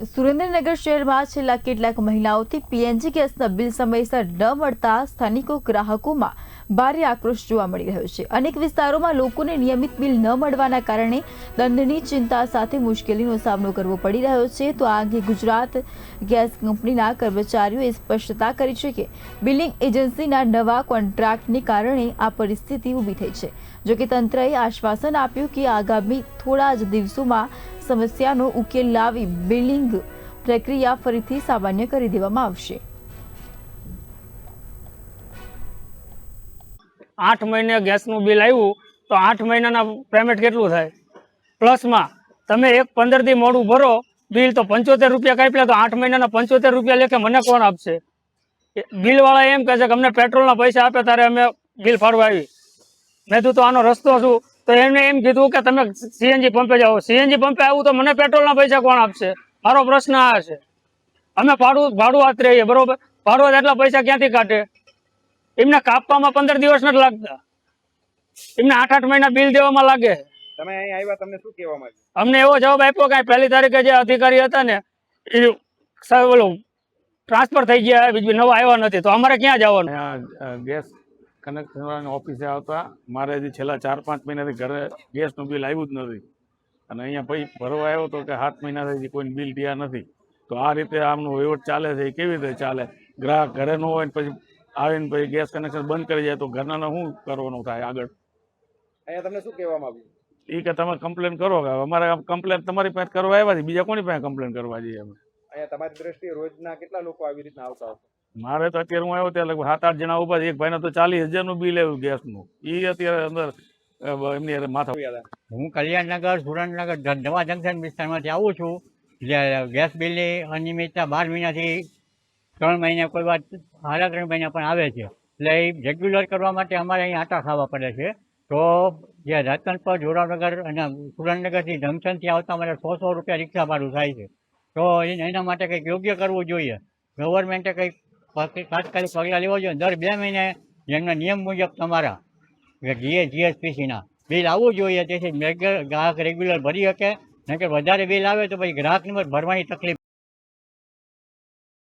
સુરેન્દ્રનગર શહેરમાં છેલ્લા કેટલાક મહિનાઓથી પીએનજી ગેસના બિલ સમયસર ન મળતા સ્થાનિકો ગ્રાહકોમાં ભારે આક્રોશ જોવા મળી રહ્યો છે। અનેક વિસ્તારોમાં લોકોને નિયમિત બિલ ન મળવાના કારણે દંડની ચિંતા સાથે મુશ્કેલીનો સામનો કરવો પડી રહ્યો છે। તો આ અંગે ગુજરાત ગેસ કંપનીના કર્મચારીઓએ સ્પષ્ટતા કરી છે કે બિલિંગ એજન્સીના નવા કોન્ટ્રાક્ટને કારણે આ પરિસ્થિતિ ઊભી થઈ છે। જોકે તંત્રએ આશ્વાસન આપ્યું કે આગામી થોડા જ દિવસોમાં સમસ્યાનો ઉકેલ લાવી બિલિંગ પ્રક્રિયા ફરીથી સામાન્ય કરી દેવામાં આવશે। 8 મહિને ગેસનું બિલ આવ્યું તો 8 મહિનાના પેમેન્ટ કેટલું થાય? પ્લસમાં તમે 15 દી મોડું ભરો બિલ તો 75 રૂપિયા કાપ્યા તો 8 મહિનાના 75 રૂપિયા લેખે મને કોણ આપશે? બિલવાળા એમ કહે છે કે અમને પેટ્રોલના પૈસા આપે ત્યારે અમે બિલ ફાળવા આવી। મેં તો આનો રસ્તો શું? તો એમને એમ કીધું કે તમે સીએનજી પંપે જાઓ। સીએનજી પંપે આવું તો મને પેટ્રોલના પૈસા કોણ આપશે? મારો પ્રશ્ન આ છે। અમે ભાડું હાથ રહીએ, બરોબર? ભાડું એટલા પૈસા ક્યાંથી કાઢે? એમને કાપવામાં 15 દિવસ નથી લાગતા, એમને 8 મહિના બિલ દેવામાં લાગે। તમે અહીં આવ્યા, તમને શું કહેવા માંગ્યું? અમને એવો જવાબ આપ્યો કે 1 તારીખે જે અધિકારી હતા ને એ ઓલું ટ્રાન્સફર થઈ ગયા, બીજું નવા આવ્યા નથી, તો અમારે ક્યાં જવાનું? ગેસ કનેક્શન ઓફિસે આવતા મારે હજી છેલ્લા 4-5 મહિનાથી ઘરે ગેસનું બિલ આવ્યું જ નથી અને અહીંયા પછી ભરવા આવ્યો તો કે 7 મહિનાથી કોઈ બિલ થયા નથી। તો આ રીતે આમનું વહીવટ ચાલે છે, એ કેવી રીતે ચાલે? ગ્રાહક ઘરે ન હોય ને પછી આવીને પછી ગેસ કનેક્શન બંધ કરી જાય તો ઘરનાને શું કરવાનું થાય આગળ? અહીંયા તમને શું કહેવામાં આવ્યું? એ કે તમે કમ્પ્લેન કરો, કે અમારે કમ્પ્લેન તમારી પાસે કરવા આવ્યા છે, બીજા કોની પાસે કમ્પ્લેન કરવા જઈએ અમે? અહીંયા તમારી દ્રષ્ટિએ રોજના કેટલા લોકો આવી રીતના આવતા હશે? મારે તો અત્યારે હું આવ્યો ત્યારે લગભગ 7-8 જણા ઉભા છે। એક ભાઈને તો 40,000નું બિલ આવ્યું ગેસનું, એ અત્યારે અંદર એમની માથા। હું કલ્યાણનગર સુરેન્દ્રનગર નવા જંકશન વિસ્તારમાંથી આવું છું। ગેસ બિલની અનિયમિતતા 12 મહિનાથી 3 મહિને કોઈ વાર 3.5 મહિના પણ આવે છે, એટલે એ રેગ્યુલર કરવા માટે અમારે અહીં આટા ખાવા પડે છે। તો જે રતનપર, જોરાવનગર અને સુરેન્દ્રનગરથી જંકશનથી આવતા અમારે 100 રૂપિયા રિક્ષા ભાડું થાય છે। તો એના માટે કંઈક યોગ્ય કરવું જોઈએ। ગવર્મેન્ટે કંઈક તાત્કાલિક પગલાં લેવા જોઈએ। દર 2 મહિને જેમના નિયમ મુજબ તમારા જીએસપીસીના બિલ આવવું જોઈએ, તેથી ગ્રાહક રેગ્યુલર ભરી શકે। નહીં કે વધારે બિલ આવે તો પછી ગ્રાહકને ભરવાની તકલીફ